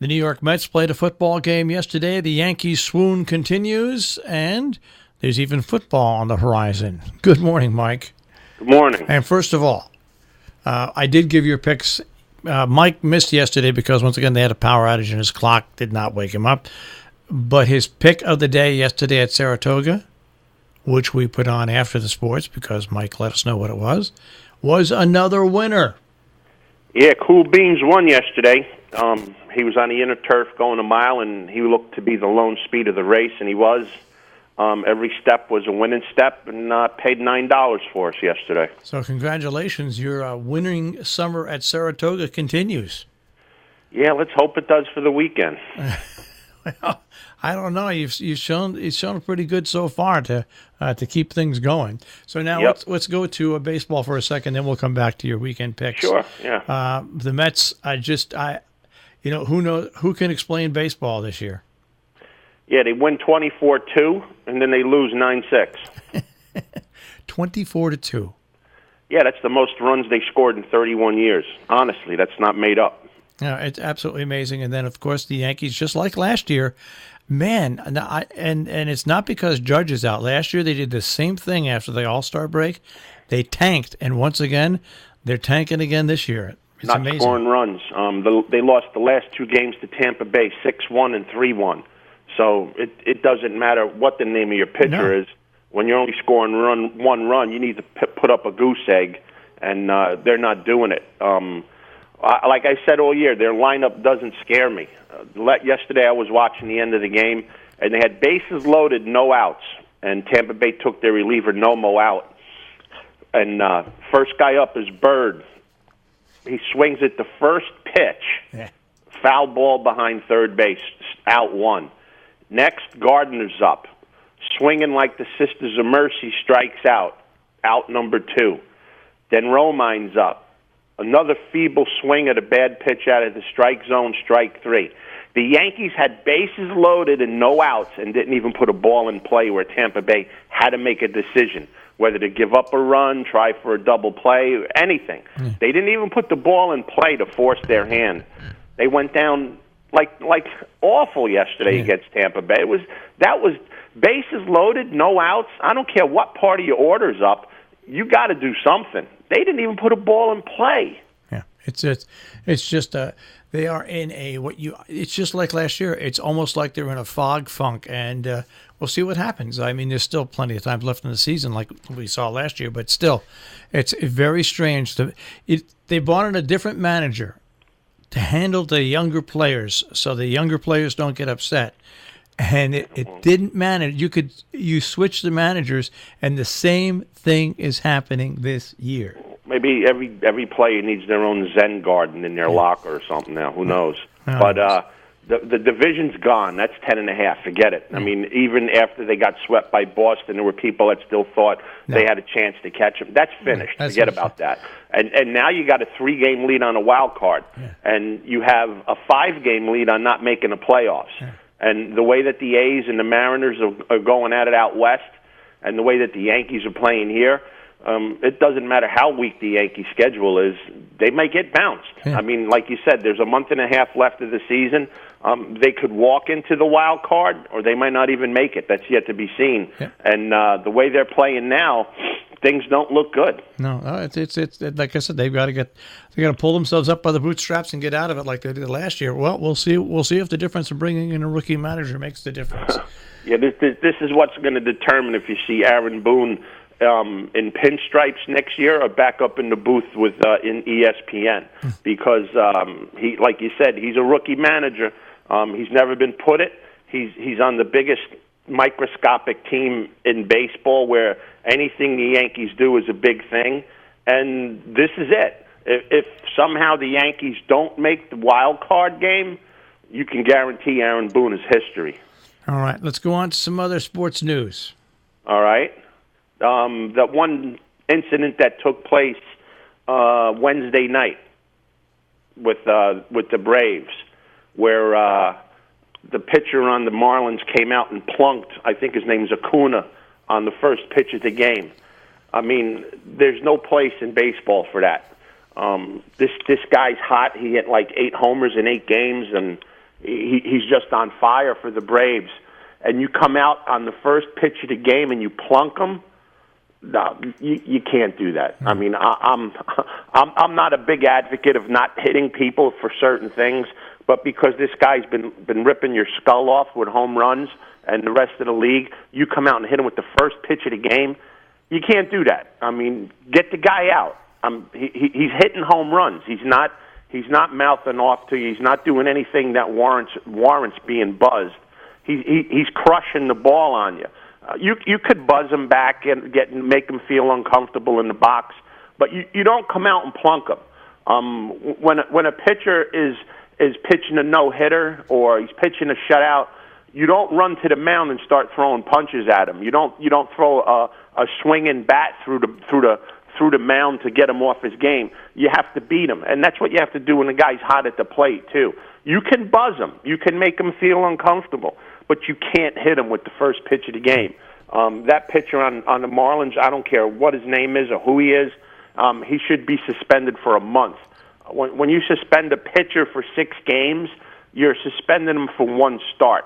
The New York Mets played a football game yesterday. The Yankees swoon continues, and there's even football on the horizon. Good morning, Mike. Good morning. And first of all, I did give your picks. Mike missed yesterday because, once again, they had a power outage and his clock did not wake him up. But his pick of the day yesterday at Saratoga, which we put on after the sports because Mike let us know what it was another winner. Yeah, Cool Beans won yesterday. He was on the inner turf going a mile, and he looked to be the lone speed of the race, and he was. Every step was a winning step, and paid $9 for us yesterday. So congratulations. Your winning summer at Saratoga continues. Yeah, let's hope it does for the weekend. Well, I don't know. You've shown pretty good so far to keep things going. So now let's go to baseball for a second, then we'll come back to your weekend picks. Sure. Yeah. The Mets. Who can explain baseball this year? Yeah, they win 24-2, and then they lose 9-6. 24-2. Yeah, that's the most runs they scored in 31 years. Honestly, that's not made up. Yeah, it's absolutely amazing. And then, of course, the Yankees, just like last year, man, and it's not because Judge is out. Last year they did the same thing after the All-Star break. They tanked, and once again, they're tanking again this year. It's not amazing. Scoring runs. They lost the last two games to Tampa Bay, 6-1 and 3-1. So it doesn't matter what the name of your pitcher is. When you're only scoring one run, you need to put up a goose egg, and they're not doing it. Like I said all year, their lineup doesn't scare me. Yesterday I was watching the end of the game, and they had bases loaded, no outs, and Tampa Bay took their reliever Nomo out. And first guy up is Bird. He swings at the first pitch, foul ball behind third base, out one. Next, Gardner's up, swinging like the Sisters of Mercy, strikes out number two. Then Romine's up. Another feeble swing at a bad pitch out of the strike zone, strike three. The Yankees had bases loaded and no outs and didn't even put a ball in play where Tampa Bay had to make a decision, whether to give up a run, try for a double play, or anything. They didn't even put the ball in play to force their hand. They went down like awful yesterday against Tampa Bay. That was bases loaded, no outs. I don't care what part of your order's up. You got to do something. They didn't even put a ball in play. Yeah, it's just they are in it's just like last year. It's almost like they're in a funk, and we'll see what happens. I mean, there's still plenty of time left in the season, like we saw last year, but still, it's very strange. They brought in a different manager to handle the younger players, so the younger players don't get upset. And it didn't manage. You switch the managers, and the same thing is happening this year. Maybe every player needs their own Zen garden in their locker or something now. Who knows? But the division's gone. That's 10.5. Forget it. I mean, even after they got swept by Boston, there were people that still thought they had a chance to catch them. That's finished. Forget about that. And now you got a 3-game lead on a wild card, and you have a 5-game lead on not making the playoffs. And the way that the A's and the Mariners are going at it out west, and the way that the Yankees are playing here, it doesn't matter how weak the Yankee schedule is. They might get bounced. I mean, like you said, there's a month and a half left of the season. They could walk into the wild card, or they might not even make it. That's yet to be seen. And the way they're playing now, things don't look good. No, it's like I said, they got to pull themselves up by the bootstraps and get out of it like they did last year. Well, we'll see if the difference of bringing in a rookie manager makes the difference. Yeah, this is what's going to determine if you see Aaron Boone in pinstripes next year or back up in the booth with in ESPN, because he, like you said, he's a rookie manager. He's never been put it. He's on the biggest microscopic team in baseball where anything the Yankees do is a big thing, and this is it. If somehow the Yankees don't make the wild card game, you can guarantee Aaron Boone is history. All right, let's go on to some other sports news. All right. That one incident that took place Wednesday night with the Braves, where the pitcher on the Marlins came out and plunked, I think his name's Acuna, on the first pitch of the game. I mean, there's no place in baseball for that. This guy's hot. He hit like 8 homers in 8 games, and he's just on fire for the Braves, and you come out on the first pitch of the game and you plunk him. No, you can't do that. I mean, I'm not a big advocate of not hitting people for certain things, but because this guy's been ripping your skull off with home runs and the rest of the league, you come out and hit him with the first pitch of the game. You can't do that. I mean, get the guy out. He's hitting home runs. He's not mouthing off to you. He's not doing anything that warrants being buzzed. He's crushing the ball on you. You could buzz him back and make him feel uncomfortable in the box, but you don't come out and plunk him. When a pitcher is pitching a no-hitter or he's pitching a shutout, you don't run to the mound and start throwing punches at him. You don't throw a swinging bat through the mound to get him off his game. You have to beat him, and that's what you have to do when the guy's hot at the plate too. You can buzz him, you can make him feel uncomfortable, but you can't hit him with the first pitch of the game. That pitcher on the Marlins, I don't care what his name is or who he is, he should be suspended for a month. When you suspend a pitcher for 6 games, you're suspending him for 1 start.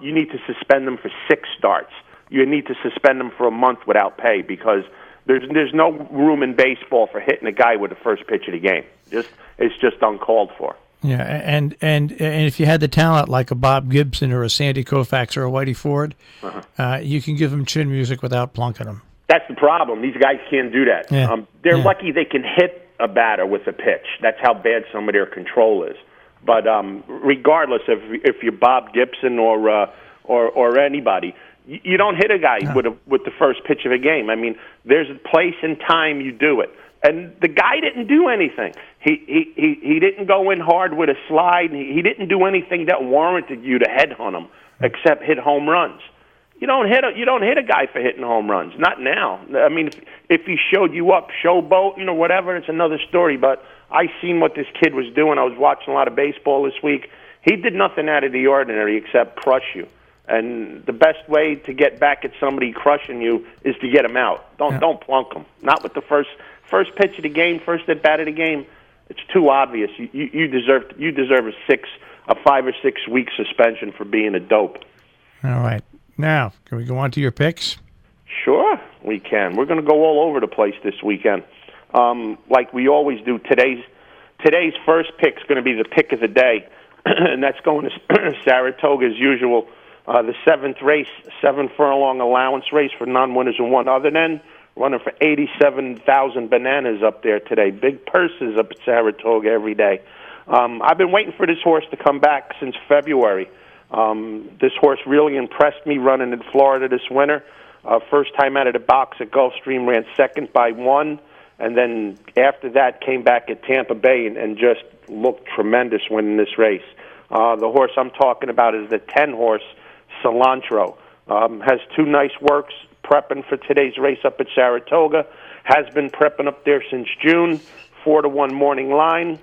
You need to suspend them for 6 starts. You need to suspend them for a month without pay because there's no room in baseball for hitting a guy with the first pitch of the game. It's just uncalled for. Yeah, and if you had the talent like a Bob Gibson or a Sandy Koufax or a Whitey Ford, you can give them chin music without plunking them. That's the problem. These guys can't do that. Yeah. They're lucky they can hit a batter with a pitch. That's how bad some of their control is. But regardless if you're Bob Gibson or anybody, you don't hit a guy with the first pitch of a game. I mean, there's a place and time you do it. And the guy didn't do anything. He didn't go in hard with a slide. He didn't do anything that warranted you to headhunt him, except hit home runs. You don't hit a guy for hitting home runs. Not now. I mean, if he showed you up, showboat, whatever, it's another story. But I seen what this kid was doing. I was watching a lot of baseball this week. He did nothing out of the ordinary except crush you. And the best way to get back at somebody crushing you is to get him out. Don't plunk him. Not with the first pitch of the game, first at bat of the game. It's too obvious. You deserve a 5 or 6 week suspension for being a dope. All right. Now, can we go on to your picks? Sure, we can. We're going to go all over the place this weekend, like we always do. Today's first pick is going to be the pick of the day, and that's going to Saratoga as usual. The 7th race, 7-furlong allowance race for non-winners and one other than. Running for 87,000 bananas up there today. Big purses up at Saratoga every day. I've been waiting for this horse to come back since February. This horse really impressed me running in Florida this winter. First time out of the box at Gulfstream, ran second by 1, and then after that came back at Tampa Bay and just looked tremendous winning this race. The horse I'm talking about is the 10 horse, Cilantro. Has 2 nice works. Prepping for today's race up at Saratoga. Has been prepping up there since June. 4-1 morning line.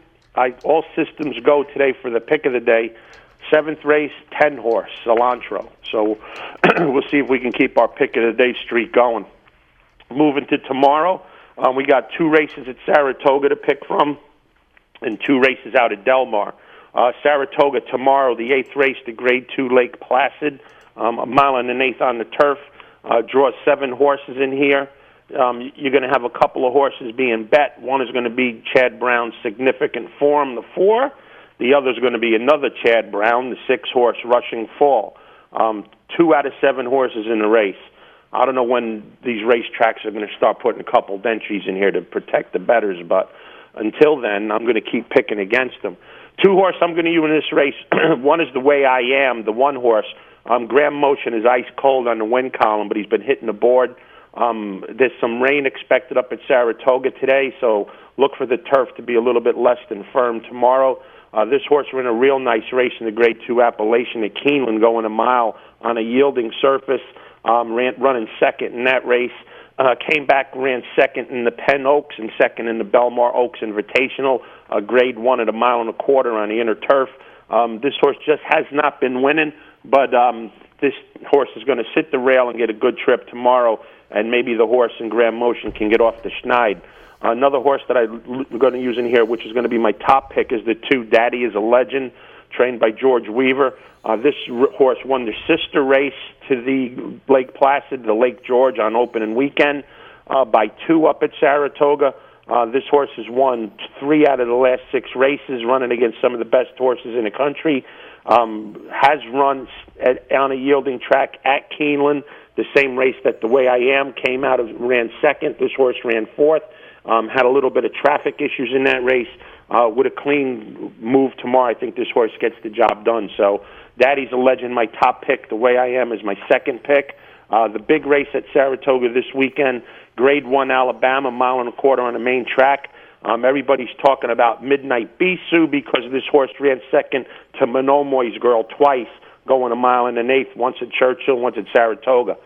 All systems go today for the pick of the day. 7th race, 10 horse, Cilantro. So we'll see if we can keep our pick of the day streak going. Moving to tomorrow, we got 2 races at Saratoga to pick from and 2 races out at Del Mar. Saratoga tomorrow, the 8th race, the Grade 2 Lake Placid. A mile and an eighth on the turf. Draws 7 horses in here. You're going to have a couple of horses being bet. One is going to be Chad Brown's Significant Form, the 4. The other is going to be another Chad Brown, the 6 horse Rushing Fall. 2 out of 7 horses in the race. I don't know when these racetracks are going to start putting a couple of entries in here to protect the bettors, but until then, I'm going to keep picking against them. 2 horse I'm going to use in this race. One is The Way I Am, the 1 horse. Graham Motion is ice cold on the win column, but he's been hitting the board. There's some rain expected up at Saratoga today, so look for the turf to be a little bit less than firm tomorrow. This horse ran a real nice race in the Grade 2 Appalachian at Keeneland, going a mile on a yielding surface, running second in that race. Came back, ran second in the Penn Oaks and second in the Belmar Oaks Invitational, Grade 1 at a mile and a quarter on the inner turf. This horse just has not been winning. But this horse is going to sit the rail and get a good trip tomorrow, and maybe the horse in Graham Motion can get off the schneid. Another horse that I'm going to use in here, which is going to be my top pick, is the 2 Daddy is a Legend. trained by George Weaver. This horse won the sister race to the Lake Placid, the Lake George on opening weekend by 2 up at Saratoga. This horse has won 3 out of the last 6 races, running against some of the best horses in the country. Has run on a yielding track at Keeneland, the same race that The Way I Am came out of, ran second. This horse ran fourth. Had a little bit of traffic issues in that race. With a clean move tomorrow, I think this horse gets the job done. So Daddy's a Legend, my top pick. The Way I Am is my second pick. The big race at Saratoga this weekend, Grade 1 Alabama, 1.25 miles on the main track. Everybody's talking about Midnight Bisou because this horse ran second to Monomoy's Girl twice, going 1 1/8 miles, once at Churchill, once at Saratoga.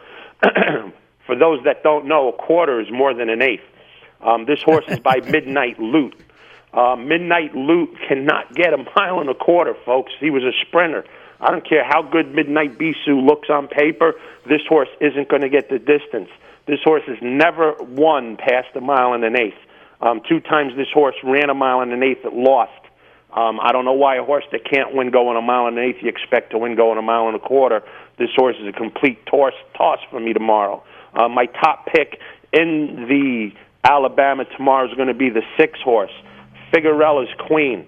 For those that don't know, a quarter is more than an eighth. This horse is by Midnight Loot. Midnight Loot cannot get 1.25 miles, folks. He was a sprinter. I don't care how good Midnight Bisou looks on paper, this horse isn't going to get the distance. This horse has never won past 1.1 miles. 2 times this horse ran 1.1 miles and lost. I don't know why a horse that can't win going 1.1 miles you expect to win going 1.25 miles. This horse is a complete toss for me tomorrow. My top pick in the Alabama tomorrow is going to be the 6 horse, Figuerella's Queen.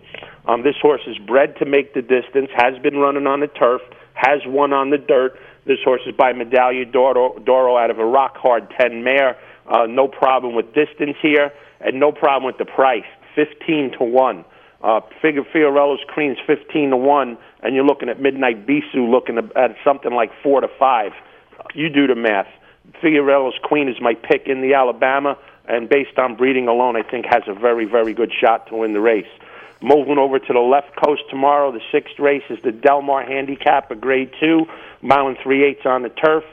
This horse is bred to make the distance, has been running on the turf, has won on the dirt. This horse is by Medaglia d'Oro out of a rock-hard 10 mare. No problem with distance here, and no problem with the price, 15-1. Figuerella's Queen's 15-1, and you're looking at Midnight Bisou looking at something like 4-5. You do the math. Figuerella's Queen is my pick in the Alabama, and based on breeding alone, I think has a very, very good shot to win the race. Moving over to the left coast tomorrow, the 6th race is the Del Mar Handicap, a Grade 2, 1 3/8 miles on the turf.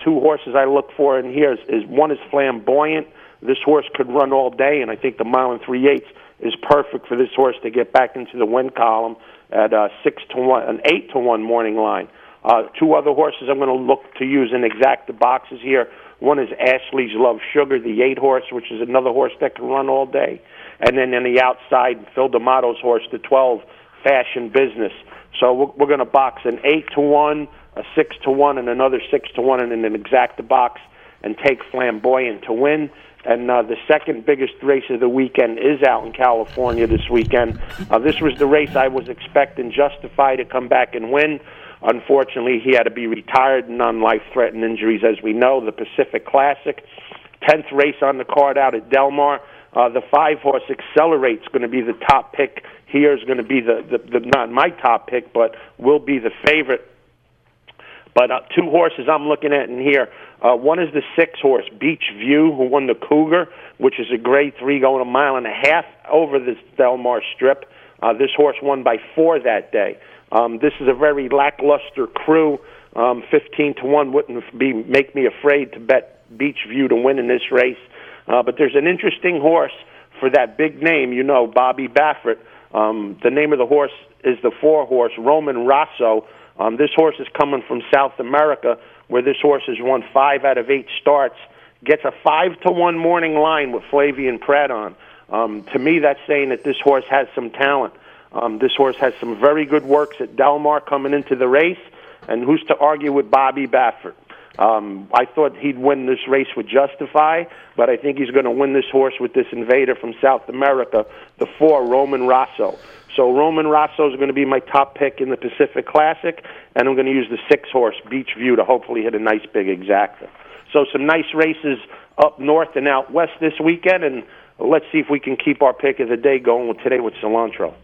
2 horses I look for in here is one is Flamboyant. This horse could run all day, and I think the 1 3/8 miles is perfect for this horse to get back into the win column at 6-1, an 8-1 morning line. 2 other horses I'm going to look to use in exacta boxes here. One is Ashley's Love Sugar, the 8 horse, which is another horse that can run all day. And then on the outside, Phil D'Amato's horse, the 12, Fashion Business. So we're going to box an 8-1, a 6-1, and another 6-1 in an exacta box and take Flamboyant to win. And the second biggest race of the weekend is out in California this weekend. This was the race I was expecting Justify to come back and win. Unfortunately, he had to be retired, non-life-threatening injuries, as we know, the Pacific Classic. 10th race on the card out at Del Mar. The 5 horse Accelerate's going to be the top pick. Here is going to be the not my top pick, but will be the favorite. But 2 horses I'm looking at in here. One is the 6 horse Beach View, who won the Cougar, which is a Grade 3 going 1.5 miles over this Del Mar strip. This horse won by 4 that day. This is a very lackluster crew. 15-1 wouldn't make me afraid to bet Beach View to win in this race. But there's an interesting horse for that big name, you know, Bobby Baffert. The name of the horse is the 4 horse, Roman Rosso. This horse is coming from South America, where this horse has won 5 out of 8 starts, gets a 5-1 morning line with Flavian Pratt on. To me, that's saying that this horse has some talent. This horse has some very good works at Del Mar coming into the race, and who's to argue with Bobby Baffert? I thought he'd win this race with Justify, but I think he's going to win this horse with this invader from South America, the 4, Roman Rosso. So Roman Rosso is going to be my top pick in the Pacific Classic, and I'm going to use the 6 horse Beach View to hopefully hit a nice big exacta. So some nice races up north and out west this weekend, and let's see if we can keep our pick of the day going today with Cilantro.